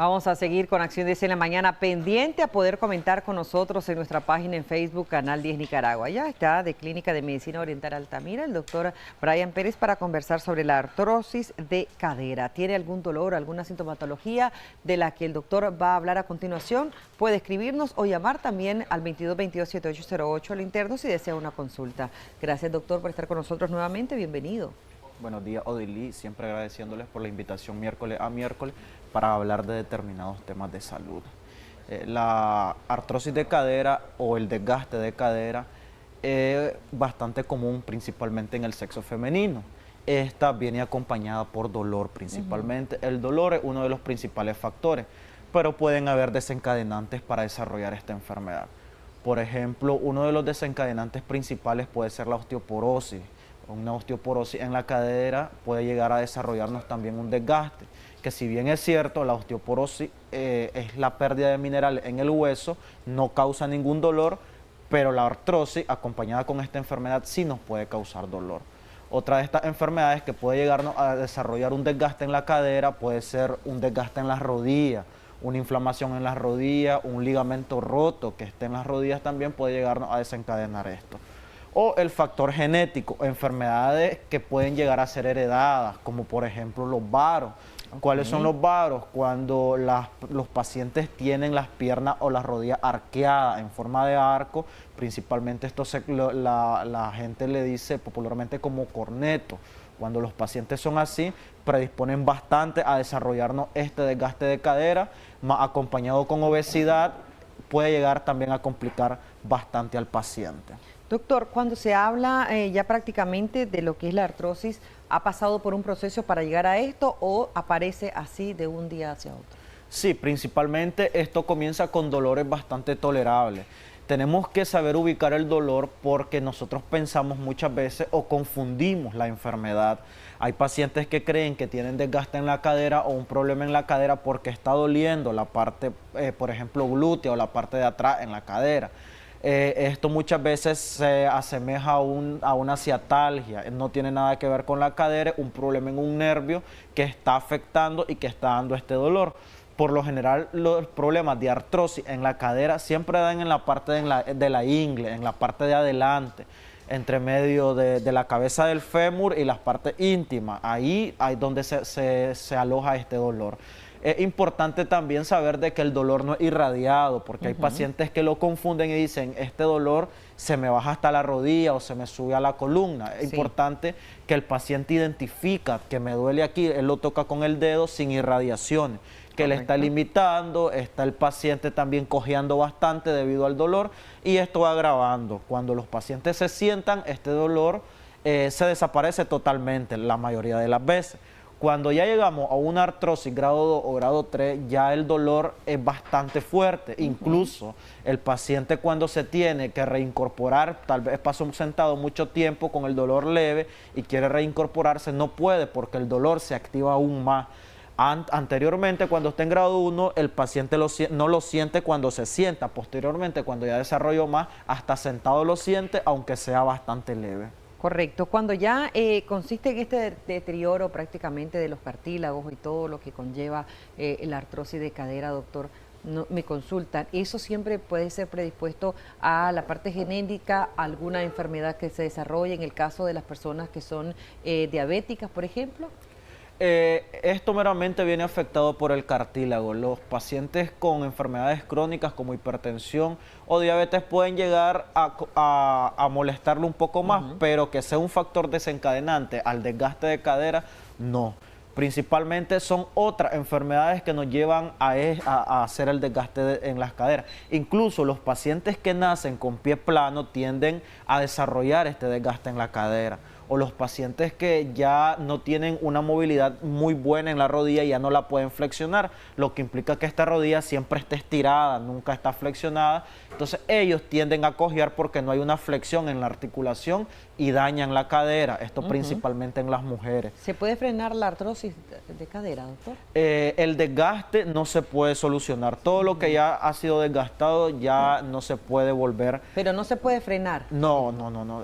Vamos a seguir con Acción 10 en la mañana, pendiente a poder comentar con nosotros en nuestra página en Facebook, Canal 10 Nicaragua. Ya está de Clínica de Medicina Oriental Altamira, el doctor Brian Pérez, para conversar sobre la artrosis de cadera. ¿Tiene algún dolor, alguna sintomatología de la que el doctor va a hablar a continuación? Puede escribirnos o llamar también al 2222-7808 al interno si desea una consulta. Gracias, doctor, por estar con nosotros nuevamente. Bienvenido. Buenos días, Odilí, siempre agradeciéndoles por la invitación miércoles a miércoles para hablar de determinados temas de salud. La artrosis de cadera o el desgaste de cadera es bastante común principalmente en el sexo femenino. Esta viene acompañada por dolor principalmente. El dolor es uno de los principales factores, pero pueden haber desencadenantes para desarrollar esta enfermedad. Por ejemplo, uno de los desencadenantes principales puede ser la osteoporosis. Una osteoporosis en la cadera puede llegar a desarrollarnos también un desgaste, que si bien es cierto, la osteoporosis es la pérdida de mineral en el hueso, no causa ningún dolor, pero la artrosis acompañada con esta enfermedad sí nos puede causar dolor. Otra de estas enfermedades que puede llegarnos a desarrollar un desgaste en la cadera puede ser un desgaste en las rodillas, una inflamación en las rodillas, un ligamento roto que esté en las rodillas también puede llegarnos a desencadenar esto. O el factor genético, enfermedades que pueden llegar a ser heredadas, como por ejemplo los varos. ¿Cuáles son los varos? Cuando los pacientes tienen las piernas o las rodillas arqueadas en forma de arco, principalmente esto la gente le dice popularmente como corneto. Cuando los pacientes son así, predisponen bastante a desarrollarnos este desgaste de cadera, más acompañado con obesidad, puede llegar también a complicar bastante al paciente. Doctor, cuando se habla ya prácticamente de lo que es la artrosis, ¿ha pasado por un proceso para llegar a esto o aparece así de un día hacia otro? Sí, principalmente esto comienza con dolores bastante tolerables. Tenemos que saber ubicar el dolor porque nosotros pensamos muchas veces o confundimos la enfermedad. Hay pacientes que creen que tienen desgaste en la cadera o un problema en la cadera porque está doliendo la parte, por ejemplo, glútea o la parte de atrás en la cadera. Esto muchas veces se asemeja a una ciatalgia, no tiene nada que ver con la cadera, es un problema en un nervio que está afectando y que está dando este dolor. Por lo general, los problemas de artrosis en la cadera siempre dan en la parte de la ingle, en la parte de adelante, entre medio de la cabeza del fémur y las partes íntimas. Ahí es donde se aloja este dolor. Es importante también saber de que el dolor no es irradiado, porque hay pacientes que lo confunden y dicen, este dolor se me baja hasta la rodilla o se me sube a la columna. Es importante que el paciente identifica que me duele aquí, él lo toca con el dedo sin irradiaciones, que le está limitando, está el paciente también cojeando bastante debido al dolor y esto va agravando. Cuando los pacientes se sientan, este dolor se desaparece totalmente la mayoría de las veces. Cuando ya llegamos a una artrosis grado 2 o grado 3, ya el dolor es bastante fuerte. Incluso el paciente cuando se tiene que reincorporar, tal vez pasó sentado mucho tiempo con el dolor leve y quiere reincorporarse, no puede porque el dolor se activa aún más. Anteriormente, cuando está en grado 1, el paciente no lo siente cuando se sienta. Posteriormente, cuando ya desarrolló más, hasta sentado lo siente, aunque sea bastante leve. Correcto. Cuando ya consiste en este deterioro prácticamente de los cartílagos y todo lo que conlleva la artrosis de cadera, doctor, me consultan, ¿eso siempre puede ser predispuesto a la parte genética, alguna enfermedad que se desarrolle en el caso de las personas que son diabéticas, por ejemplo? Esto meramente viene afectado por el cartílago. Los pacientes con enfermedades crónicas como hipertensión o diabetes pueden llegar a molestarlo un poco más, pero que sea un factor desencadenante al desgaste de cadera, no. Principalmente son otras enfermedades que nos llevan a hacer el desgaste en las caderas. Incluso los pacientes que nacen con pie plano tienden a desarrollar este desgaste en la cadera. O los pacientes que ya no tienen una movilidad muy buena en la rodilla y ya no la pueden flexionar, lo que implica que esta rodilla siempre esté estirada, nunca está flexionada. Entonces ellos tienden a cojear porque no hay una flexión en la articulación y dañan la cadera, esto principalmente en las mujeres. ¿Se puede frenar la artrosis de cadera, doctor? El desgaste no se puede solucionar. Todo lo que ya ha sido desgastado ya no se puede volver. Pero no se puede frenar. No.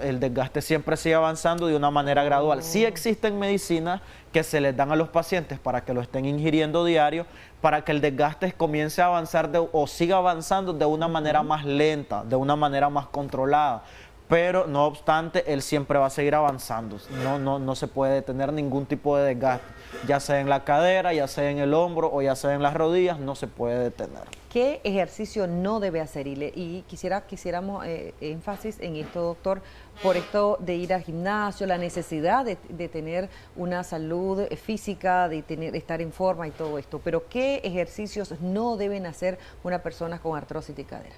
El desgaste siempre sigue avanzando de una manera gradual. Sí existen medicinas que se les dan a los pacientes para que lo estén ingiriendo diario, para que el desgaste comience a avanzar o siga avanzando de una manera más lenta, de una manera más controlada. Pero no obstante, él siempre va a seguir avanzando. No se puede detener ningún tipo de desgaste, ya sea en la cadera, ya sea en el hombro o ya sea en las rodillas, no se puede detener. ¿Qué ejercicio no debe hacer? Y quisiéramos énfasis en esto, doctor, por esto de ir al gimnasio, la necesidad de tener una salud física, de estar en forma y todo esto. Pero ¿qué ejercicios no deben hacer una persona con artrosis de cadera?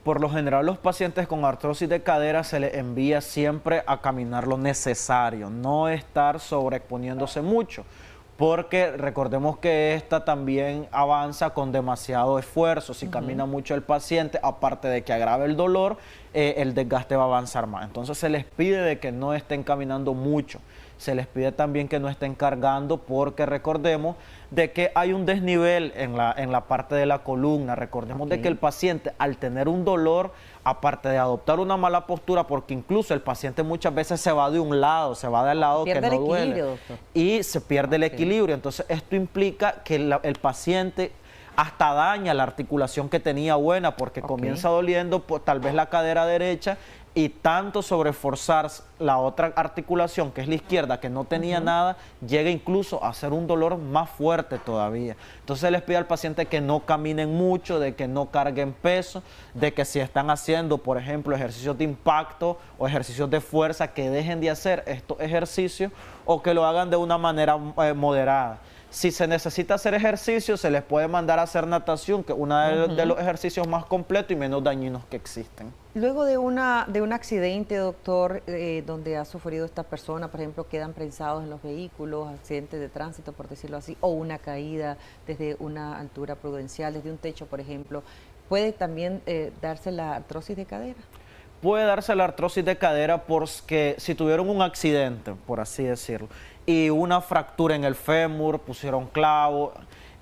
Por lo general, los pacientes con artrosis de cadera se les envía siempre a caminar lo necesario, no estar sobreexponiéndose mucho, porque recordemos que esta también avanza con demasiado esfuerzo. Si camina mucho el paciente, aparte de que agrave el dolor, el desgaste va a avanzar más. Entonces se les pide de que no estén caminando mucho. Se les pide también que no estén cargando, porque recordemos de que hay un desnivel en la parte de la columna. Recordemos de que el paciente, al tener un dolor, aparte de adoptar una mala postura, porque incluso el paciente muchas veces se va de un lado, se va del lado que no duele, doctor, y se pierde el equilibrio. Entonces esto implica que el paciente hasta daña la articulación que tenía buena, porque comienza doliendo tal vez la cadera derecha, y tanto sobreforzar la otra articulación, que es la izquierda, que no tenía nada, llega incluso a ser un dolor más fuerte todavía. Entonces les pido al paciente que no caminen mucho, de que no carguen peso, de que si están haciendo, por ejemplo, ejercicios de impacto o ejercicios de fuerza, que dejen de hacer estos ejercicios o que lo hagan de una manera moderada. Si se necesita hacer ejercicio, se les puede mandar a hacer natación, que es uno de los ejercicios más completos y menos dañinos que existen. Luego de un accidente, doctor, donde ha sufrido esta persona, por ejemplo, quedan prensados en los vehículos, accidentes de tránsito, por decirlo así, o una caída desde una altura prudencial, desde un techo, por ejemplo, ¿puede también darse la artrosis de cadera? Puede darse la artrosis de cadera porque si tuvieron un accidente, por así decirlo, y una fractura en el fémur, pusieron clavo,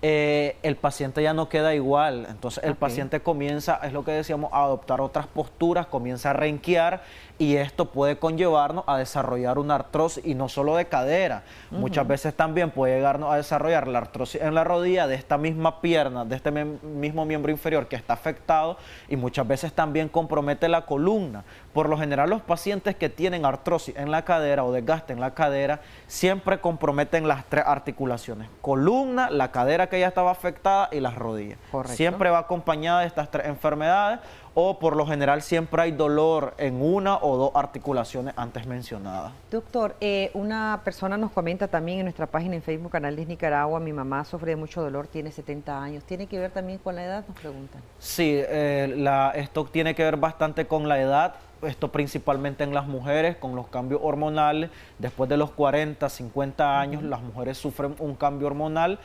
el paciente ya no queda igual. Entonces el paciente comienza, es lo que decíamos, a adoptar otras posturas, comienza a renquear, y esto puede conllevarnos a desarrollar una artrosis, y no solo de cadera. Muchas veces también puede llegarnos a desarrollar la artrosis en la rodilla de esta misma pierna, de este mismo miembro inferior que está afectado, y muchas veces también compromete la columna. Por lo general, los pacientes que tienen artrosis en la cadera o desgaste en la cadera siempre comprometen las tres articulaciones: columna, la cadera que ya estaba afectada y las rodillas. Correcto. Siempre va acompañada de estas tres enfermedades, o por lo general siempre hay dolor en una o dos articulaciones antes mencionadas. Doctor, una persona nos comenta también en nuestra página en Facebook, Canal 10 Nicaragua: mi mamá sufre de mucho dolor, tiene 70 años. ¿Tiene que ver también con la edad? Nos preguntan. Sí, esto tiene que ver bastante con la edad. Esto principalmente en las mujeres, con los cambios hormonales. Después de los 40, 50 años, las mujeres sufren un cambio hormonal,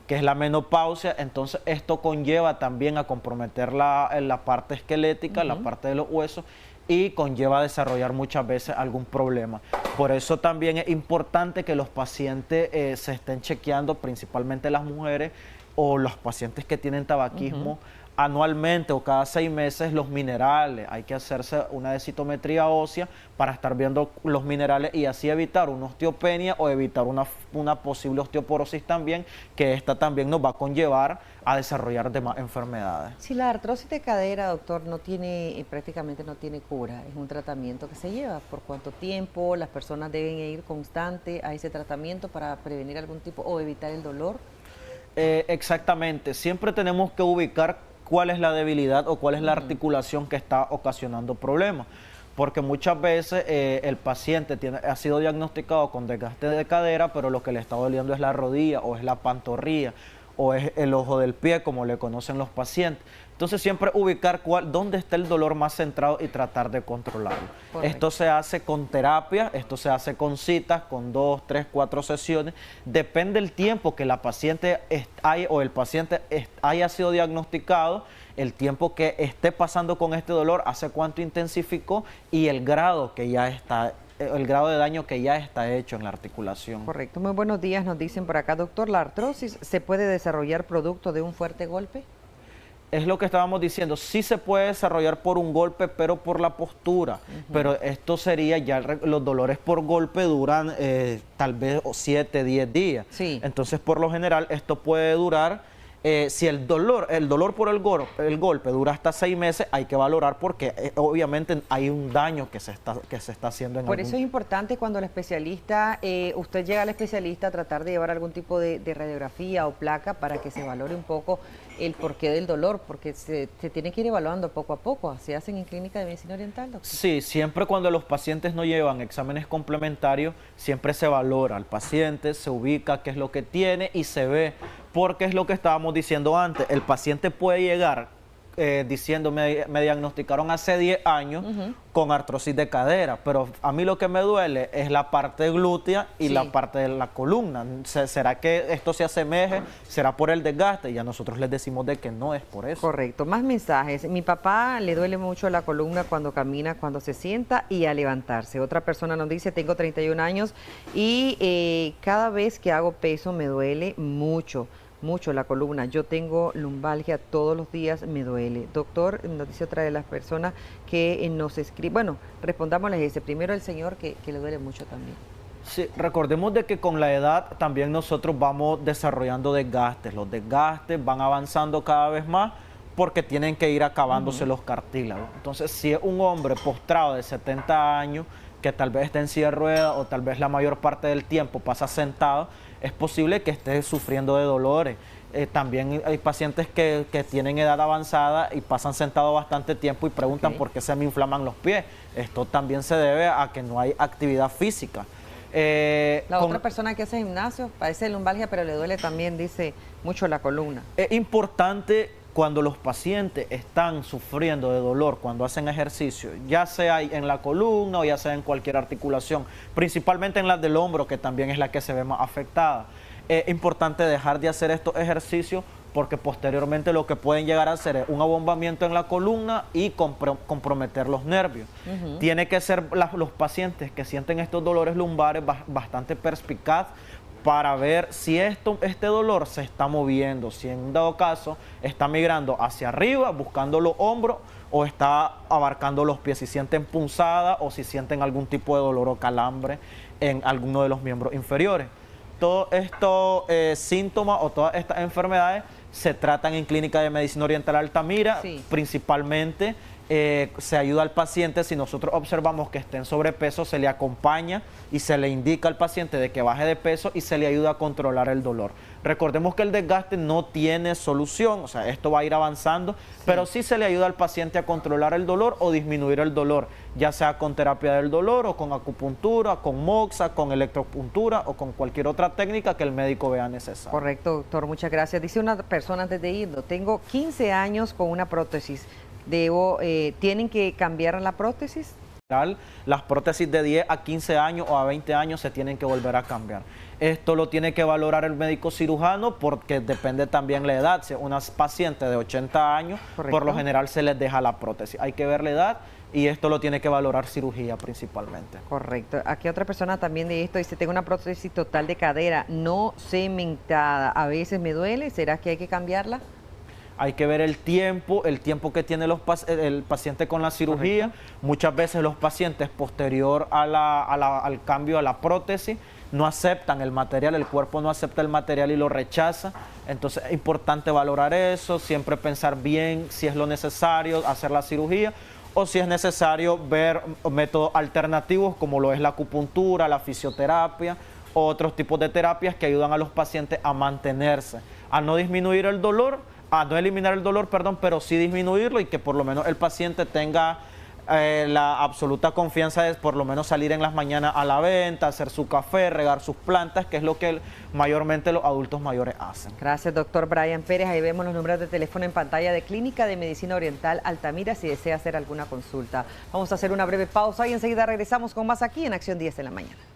que es la menopausia. Entonces esto conlleva también a comprometer la parte esquelética, la parte de los huesos, y conlleva a desarrollar muchas veces algún problema. Por eso también es importante que los pacientes se estén chequeando, principalmente las mujeres o los pacientes que tienen tabaquismo, anualmente o cada 6 meses, los minerales. Hay que hacerse una densitometría ósea para estar viendo los minerales y así evitar una osteopenia o evitar una posible osteoporosis también, que esta también nos va a conllevar a desarrollar demás enfermedades. Si la artrosis de cadera, doctor, prácticamente no tiene cura, es un tratamiento que se lleva. ¿Por cuánto tiempo las personas deben ir constante a ese tratamiento para prevenir algún tipo o evitar el dolor? Exactamente, siempre tenemos que ubicar cuál es la debilidad o cuál es la articulación que está ocasionando problemas, porque muchas veces el paciente ha sido diagnosticado con desgaste de cadera, pero lo que le está doliendo es la rodilla o es la pantorrilla o es el ojo del pie, como le conocen los pacientes. Entonces siempre ubicar dónde está el dolor más centrado y tratar de controlarlo. Correcto. Esto se hace con terapia, esto se hace con citas, con 2, 3, 4 sesiones. Depende del tiempo que la paciente o el paciente haya sido diagnosticado, el tiempo que esté pasando con este dolor, hace cuánto intensificó y el grado que ya está, el grado de daño que ya está hecho en la articulación. Correcto. Muy buenos días, nos dicen por acá, doctor, ¿la artrosis se puede desarrollar producto de un fuerte golpe? Es lo que estábamos diciendo, sí se puede desarrollar por un golpe, pero por la postura. Pero esto sería ya, los dolores por golpe duran tal vez 7, 10 días. Sí. Entonces, por lo general, esto puede durar, si el dolor por el golpe dura hasta 6 meses, hay que valorar porque obviamente hay un daño que se está haciendo en Por eso es importante cuando el especialista, usted llega al especialista a tratar de llevar algún tipo de radiografía o placa para que se valore un poco el porqué del dolor, porque se tiene que ir evaluando poco a poco. ¿Se hacen en Clínica de Medicina Oriental, doctor? Sí, siempre cuando los pacientes no llevan exámenes complementarios, siempre se valora al paciente, se ubica qué es lo que tiene y se ve, porque es lo que estábamos diciendo antes, el paciente puede llegar diciendo, me diagnosticaron hace 10 años con artrosis de cadera, pero a mí lo que me duele es la parte glútea y la parte de la columna. ¿Será que esto se asemeje? ¿Será por el desgaste? Y a nosotros les decimos de que no es por eso. Correcto. Más mensajes. Mi papá le duele mucho la columna cuando camina, cuando se sienta y a levantarse. Otra persona nos dice, tengo 31 años y cada vez que hago peso me duele mucho la columna. Yo tengo lumbalgia todos los días, me duele. Doctor, nos dice otra de las personas que nos escribe. Bueno, respondámosles ese. Primero el señor que le duele mucho también. Sí, recordemos de que con la edad también nosotros vamos desarrollando desgastes. Los desgastes van avanzando cada vez más porque tienen que ir acabándose los cartílagos. Entonces, si es un hombre postrado de 70 años, que tal vez esté en silla de ruedas o tal vez la mayor parte del tiempo pasa sentado, es posible que esté sufriendo de dolores. También hay pacientes que tienen edad avanzada y pasan sentados bastante tiempo y preguntan por qué se me inflaman los pies. Esto también se debe a que no hay actividad física. Otra persona que hace gimnasio padece lumbalgia, pero le duele también, dice, mucho la columna. Es importante cuando los pacientes están sufriendo de dolor cuando hacen ejercicio, ya sea en la columna o ya sea en cualquier articulación, principalmente en la del hombro, que también es la que se ve más afectada. Es importante dejar de hacer estos ejercicios porque posteriormente lo que pueden llegar a hacer es un abombamiento en la columna y comprometer los nervios. Tiene que ser los pacientes que sienten estos dolores lumbares bastante perspicaz para ver si este dolor se está moviendo, si en dado caso está migrando hacia arriba, buscando los hombros, o está abarcando los pies, si sienten punzada o si sienten algún tipo de dolor o calambre en alguno de los miembros inferiores. Todos estos síntomas o todas estas enfermedades se tratan en Clínica de Medicina Oriental Altamira, principalmente. Se ayuda al paciente, si nosotros observamos que esté en sobrepeso, se le acompaña y se le indica al paciente de que baje de peso y se le ayuda a controlar el dolor. Recordemos que el desgaste no tiene solución, o sea, esto va a ir avanzando, pero sí se le ayuda al paciente a controlar el dolor o disminuir el dolor, ya sea con terapia del dolor o con acupuntura, con moxa, con electropuntura o con cualquier otra técnica que el médico vea necesaria. Correcto, doctor, muchas gracias. Dice una persona antes de irnos, tengo 15 años con una prótesis. ¿Tienen que cambiar la prótesis? Las prótesis de 10 a 15 años o a 20 años se tienen que volver a cambiar. Esto lo tiene que valorar el médico cirujano porque depende también la edad. Si es una paciente de 80 años, por lo general se les deja la prótesis. Hay que ver la edad y esto lo tiene que valorar cirugía principalmente. Correcto. Aquí otra persona también de esto dice, tengo una prótesis total de cadera no cementada. A veces me duele, ¿será que hay que cambiarla? Hay que ver el tiempo que tiene el paciente con la cirugía. Correcto. Muchas veces los pacientes posterior al cambio a la prótesis no aceptan el material, el cuerpo no acepta el material y lo rechaza. Entonces es importante valorar eso, siempre pensar bien si es lo necesario hacer la cirugía o si es necesario ver métodos alternativos como lo es la acupuntura, la fisioterapia o otros tipos de terapias que ayudan a los pacientes a mantenerse, a no disminuir el dolor, a no eliminar el dolor, perdón, pero sí disminuirlo y que por lo menos el paciente tenga la absoluta confianza es por lo menos salir en las mañanas a la venta, hacer su café, regar sus plantas, que es lo que mayormente los adultos mayores hacen. Gracias, doctor Brian Pérez. Ahí vemos los números de teléfono en pantalla de Clínica de Medicina Oriental Altamira si desea hacer alguna consulta. Vamos a hacer una breve pausa y enseguida regresamos con más aquí en Acción 10 de la mañana.